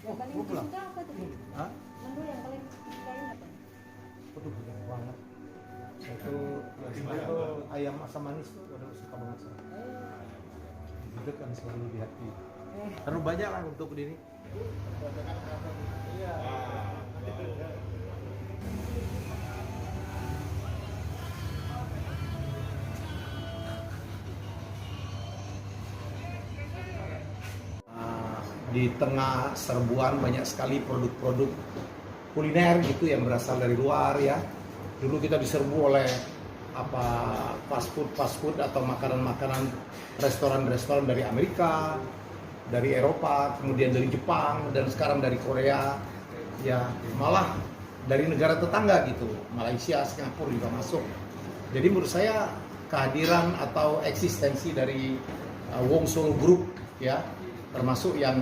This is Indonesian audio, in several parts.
Yang paling Gua pulang. suka apa tuh? Hah? Menu yang paling disukain apa? Waduh, banyak banget. Saya tuh ayam asam manis tuh udah suka banget saya. Itu kan selalu di hati. Terlalu banyak lah untuk diri. Iya. Di tengah serbuan banyak sekali produk-produk kuliner gitu yang berasal dari luar ya. Dulu kita diserbu oleh fast food atau makanan-makanan restoran-restoran dari Amerika, dari Eropa, kemudian dari Jepang, dan sekarang dari Korea, ya malah dari negara tetangga gitu, Malaysia, Singapura juga masuk. Jadi menurut saya kehadiran atau eksistensi dari Wong Solo Group ya, termasuk yang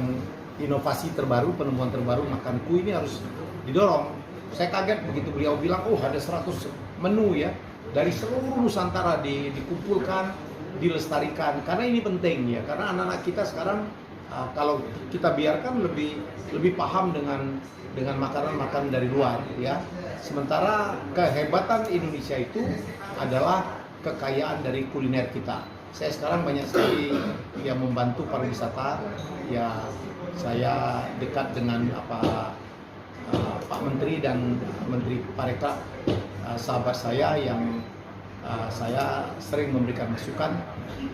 inovasi terbaru, penemuan terbaru makanku ini harus didorong. Saya kaget begitu beliau bilang, oh ada 100 menu ya, dari seluruh Nusantara dikumpulkan, dilestarikan, karena ini penting ya, karena anak-anak kita sekarang kalau kita biarkan lebih paham dengan makanan-makanan dari luar ya. Sementara kehebatan Indonesia itu adalah kekayaan dari kuliner kita. Saya sekarang banyak sekali yang membantu pariwisata ya. Saya dekat dengan Pak Menteri dan Menteri Parekraf, sahabat saya yang saya sering memberikan masukan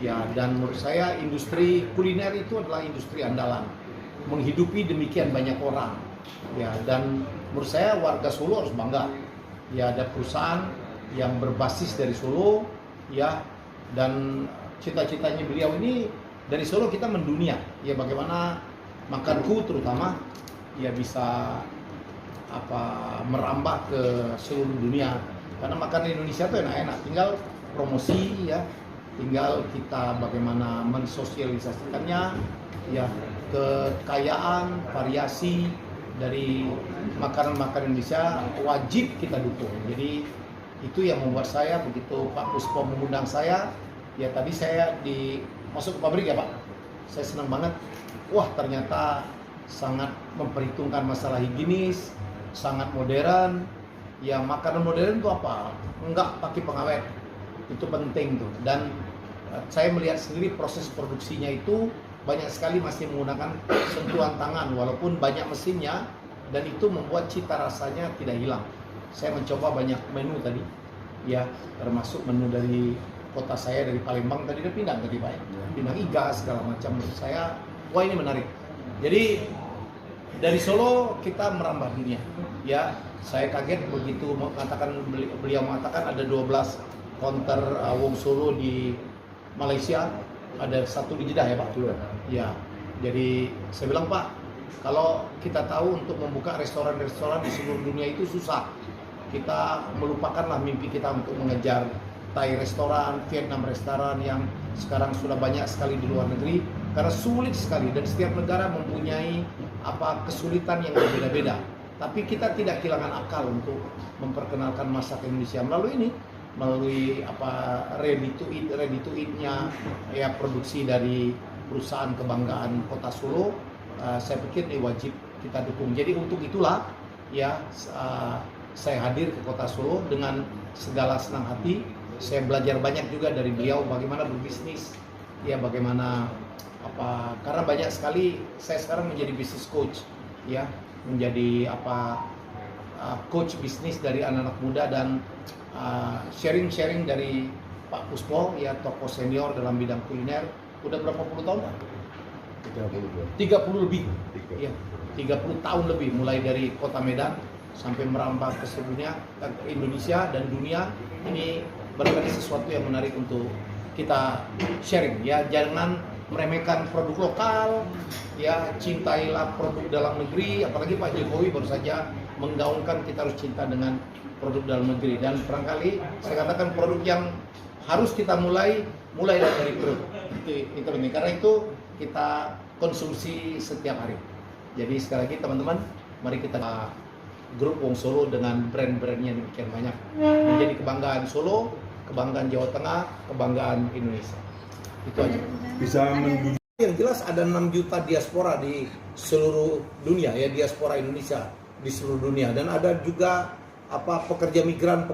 ya, dan menurut saya industri kuliner itu adalah industri andalan, menghidupi demikian banyak orang ya, dan menurut saya warga Solo harus bangga ya, ada perusahaan yang berbasis dari Solo ya, dan cita-citanya beliau ini dari Solo kita mendunia ya, bagaimana makanku terutama ya bisa merambah ke seluruh dunia, karena makanan Indonesia itu enak-enak, tinggal promosi ya, tinggal kita bagaimana mensosialisasikannya ya, kekayaan variasi dari makanan-makanan Indonesia wajib kita dukung. Jadi itu yang membuat saya begitu Pak Puspo mengundang saya ya, tadi saya masuk ke pabrik ya Pak, saya senang banget. Wah ternyata sangat memperhitungkan masalah higienis, sangat modern. Ya makanan modern itu apa? Enggak pakai pengawet, itu penting tuh. Dan saya melihat sendiri proses produksinya itu banyak sekali masih menggunakan sentuhan tangan, walaupun banyak mesinnya, dan itu membuat cita rasanya tidak hilang. Saya mencoba banyak menu tadi, ya termasuk menu dari kota saya, dari Palembang tadi, dia Pinang tadi Pak, Pinang iga segala macam. Menurut saya wah ini menarik. Jadi dari Solo kita merambah dunia ya. Saya kaget begitu beliau mengatakan ada 12 counter Wong Solo di Malaysia, ada satu di Jeddah ya Pak ya. Jadi saya bilang Pak, kalau kita tahu untuk membuka restoran-restoran di seluruh dunia itu susah, kita melupakanlah mimpi kita untuk mengejar Thai restoran, Vietnam restoran yang sekarang sudah banyak sekali di luar negeri, karena sulit sekali dan setiap negara mempunyai kesulitan yang berbeda-beda. Tapi kita tidak kehilangan akal untuk memperkenalkan masakan Indonesia melalui ready to eat-nya ya, produksi dari perusahaan kebanggaan Kota Solo. Saya pikir ini wajib kita dukung. Jadi untuk itulah ya, saya hadir ke Kota Solo dengan segala senang hati. Saya belajar banyak juga dari beliau bagaimana berbisnis ya, bagaimana karena banyak sekali saya sekarang menjadi business coach ya, menjadi coach bisnis dari anak-anak muda, dan sharing dari Pak Puspo ya, tokoh senior dalam bidang kuliner. Udah berapa puluh tahun Pak? 30 lebih ya, 30 tahun lebih, mulai dari kota Medan sampai merambah ke seluruh dunia, Indonesia dan dunia. Ini barangkali sesuatu yang menarik untuk kita sharing ya. Jangan meremehkan produk lokal ya, cintailah produk dalam negeri. Apalagi Pak Jokowi baru saja menggaungkan kita harus cinta dengan produk dalam negeri, dan barangkali saya katakan produk yang harus kita mulai dari perut itu penting, karena itu kita konsumsi setiap hari. Jadi sekali lagi teman-teman, mari kita grup Wong Solo dengan brand-brandnya demikian banyak, menjadi kebanggaan Solo, kebanggaan Jawa Tengah, kebanggaan Indonesia. Itu aja. Bisa Yang jelas ada 6 juta diaspora di seluruh dunia ya, diaspora Indonesia di seluruh dunia, dan ada juga pekerja migran.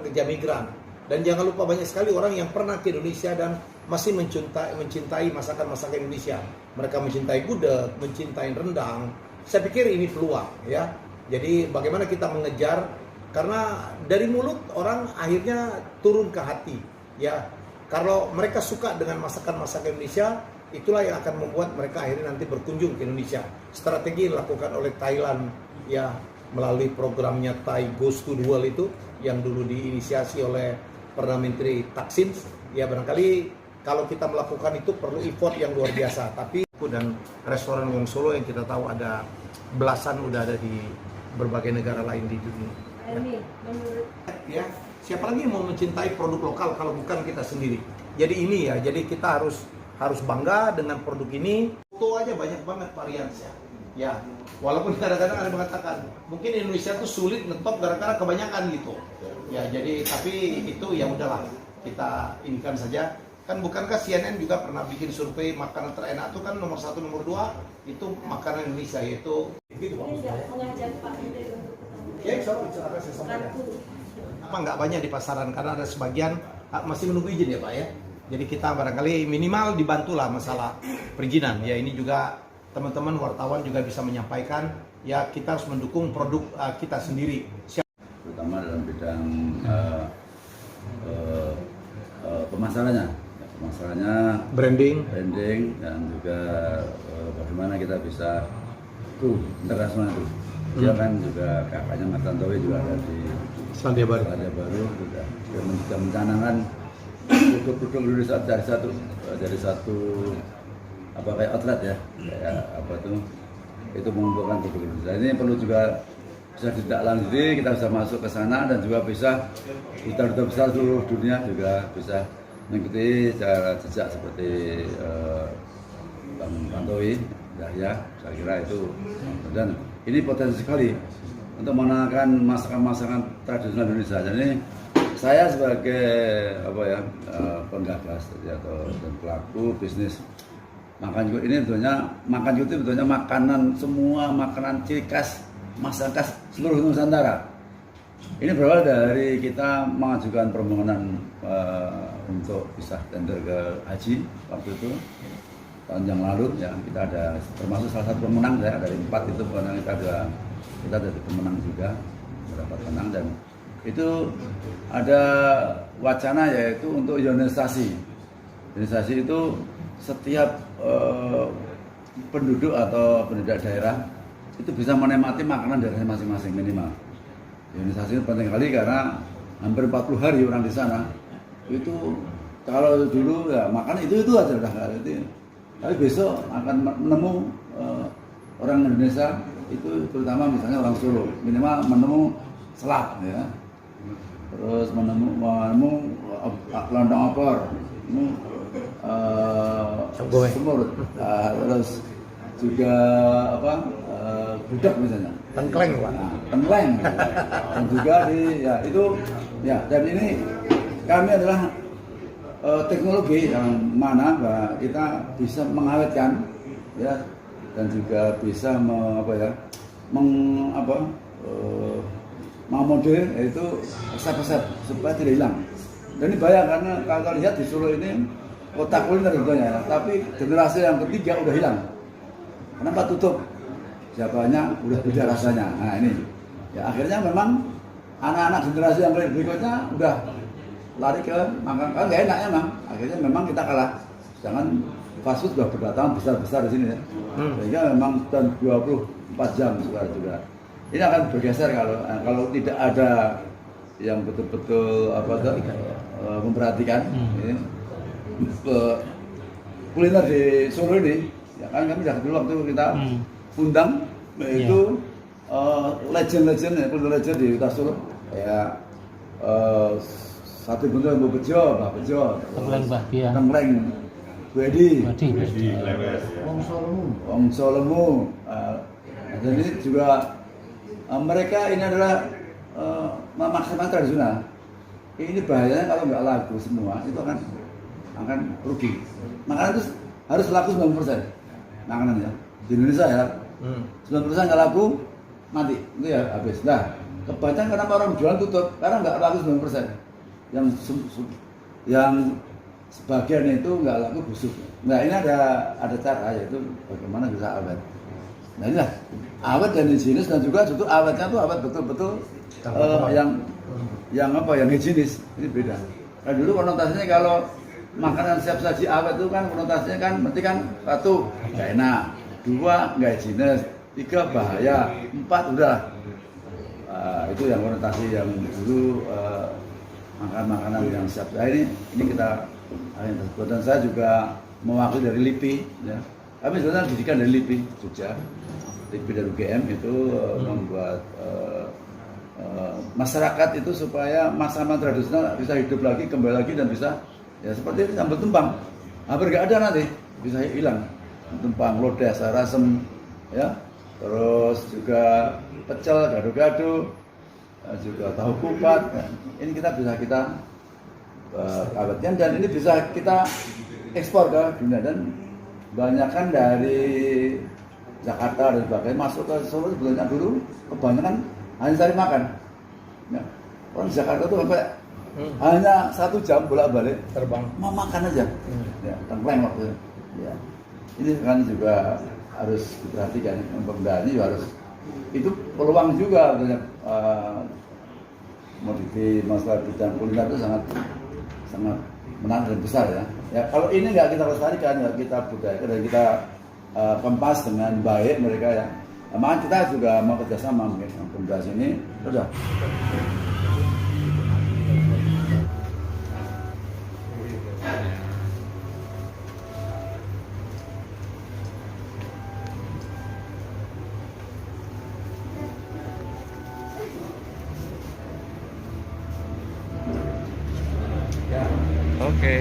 Dan jangan lupa banyak sekali orang yang pernah ke Indonesia dan masih mencintai masakan-masakan Indonesia. Mereka mencintai gudeg, mencintai rendang. Saya pikir ini peluang ya. Jadi bagaimana kita mengejar, karena dari mulut orang akhirnya turun ke hati ya. Kalau mereka suka dengan masakan-masakan Indonesia, itulah yang akan membuat mereka akhirnya nanti berkunjung ke Indonesia. Strategi yang dilakukan oleh Thailand ya, melalui programnya Thai Goes to the World itu yang dulu diinisiasi oleh Perdana Menteri Thaksin ya. Barangkali kalau kita melakukan itu perlu effort yang luar biasa. Tapi dan restoran Wong Solo yang kita tahu ada belasan udah ada di berbagai negara lain di dunia ya. Siapa lagi yang mau mencintai produk lokal kalau bukan kita sendiri? Jadi ini ya, jadi kita harus bangga dengan produk ini. Foto aja banyak banget variannya ya. Walaupun kadang-kadang ada yang mengatakan mungkin Indonesia tuh sulit ngetop gara-gara kebanyakan gitu ya. Jadi tapi itu ya udahlah, kita inikan saja. Kan bukankah CNN juga pernah bikin survei makanan terenak itu kan nomor 1 nomor 2 itu makanan Indonesia, yaitu gitu Pak. Mengajak Pak Menteri untuk ketemu. Ya, silakan saya sampaikan. Nggak banyak di pasaran karena ada sebagian masih menunggu izin ya Pak ya. Jadi kita barangkali minimal dibantulah masalah perizinan ya. Ini juga teman-teman wartawan juga bisa menyampaikan ya, kita harus mendukung produk kita sendiri. Terutama dalam bidang pemasarannya, branding dan juga bagaimana kita bisa internasional itu. Dia kan juga kakaknya Mas Tantowi juga ada di Selandia Baru juga mencanangkan produk-produk Indonesia dari satu kayak outlet ya, kayak itu mengumpulkan produk Indonesia. Ini perlu juga bisa ditindaklanjuti, kita bisa masuk ke sana dan juga bisa duta-duta besar seluruh dunia juga bisa mengikuti cara jejak seperti Bang Tantowi ya. Saya kira itu, dan ini potensi sekali untuk mengenalkan masakan-masakan tradisional Indonesia. Jadi saya sebagai penggagas atau pelaku bisnis makan juga ini betulnya makanan, semua makanan ciri khas masakan seluruh Nusantara. Ini berawal dari kita mengajukan permohonan untuk bisa tender ke haji waktu itu tahun yang lalu ya. Kita ada termasuk salah satu pemenang ya, dari 4 itu pemenang kita ada pemenang juga, mendapat menang, dan itu ada wacana yaitu untuk ionisasi. Ionisasi itu setiap penduduk atau penduduk daerah itu bisa menikmati makanan daerahnya masing-masing minimal. Ionisasi itu penting sekali karena hampir 40 hari orang di sana. Itu kalau dulu ya makan itu aja udah nggak ada. Tapi besok akan menemu orang Indonesia itu, terutama misalnya orang Solo, minimal menemu selak ya. Terus menemu lontong opor, semur, terus juga gudeg misalnya. Tengkleng Pak. Tengkleng. Dan juga dan ini kami adalah teknologi yang mana kita bisa mengawetkan ya, dan juga bisa mengamodel itu resep-resep supaya tidak hilang. Dan ini bahaya karena kalau lihat di Solo ini kota kuliner tentunya, tapi generasi yang ketiga udah hilang. Kenapa tutup? Siapanya udah beda rasanya. Nah ini ya, akhirnya memang anak-anak generasi yang berikutnya udah lari ke makan, kan nggak enak ya Mang. Akhirnya memang kita kalah. Jangan fast food sudah berdatangan besar-besar di sini ya. Sehingga memang dan 24 jam juga. Ini akan bergeser kalau tidak ada yang betul-betul memperhatikan ini, kuliner di Solo ini. Ya kan kami dulu waktu kita undang yaitu legend-legend ya, kuliner legend di Kota Solo kayak sate buntel Mbok Bejo, Mbak Bejo, Tengkleng, Wedi, Wong Solemu. Dan ini juga mereka ini adalah makanan tradisional. Ini bahayanya kalau nggak laku semua itu akan rugi. Makanan itu harus laku 90%. makanan ya. Di Indonesia ya, 90% nggak laku, mati, itu ya habis. Nah, kebanyakan kenapa orang jualan tutup? Karena nggak laku 90%. Yang sebagian itu nggak laku busuk. Nah ini ada cara, yaitu bagaimana bisa awet. Nah inilah awet dan higienis, dan juga justru awetnya tuh awet betul-betul yang higienis. Ini beda. Nah dulu konotasinya kalau makanan siap saji awet itu kan konotasinya kan berarti kan satu nggak enak, dua nggak higienis, tiga bahaya, empat udah. Itu yang konotasi yang dulu makanan yang siap. Nah ini kita tersebut, dan saya juga mewakili dari LIPI ya. Kami sebenarnya didikan dari LIPI Jogja. LIPI dari UGM itu membuat masyarakat itu supaya masakan tradisional bisa hidup lagi, kembali lagi, dan bisa ya seperti ini sambal tumpang. Hampir nggak ada nanti, bisa hilang. Tumpang, lodeh, sarasem ya. Terus juga pecel, gado-gado, juga tahu kupat. Ya. Ini kita awetkan, dan ini bisa kita ekspor ke dunia, dan banyakkan dari Jakarta dan sebagainya masuk ke Solo. Sebetulnya dulu kebanyakan hanya cari makan ya. Orang di Jakarta tuh sampai hanya 1 jam bolak-balik terbang mau makan aja ya, tengkleng waktu ya. Ini kan juga harus diperhatikan, pemuda ini harus, itu peluang juga komoditi masalah bidang kuliner itu sangat menarik dan besar ya. Ya kalau ini nggak kita lestarikan, nggak kita budayakan, dan kita kemas dengan baik mereka ya. Makanya kita juga mau kerjasama mungkin dengan pemuda sini. Udah. Oke.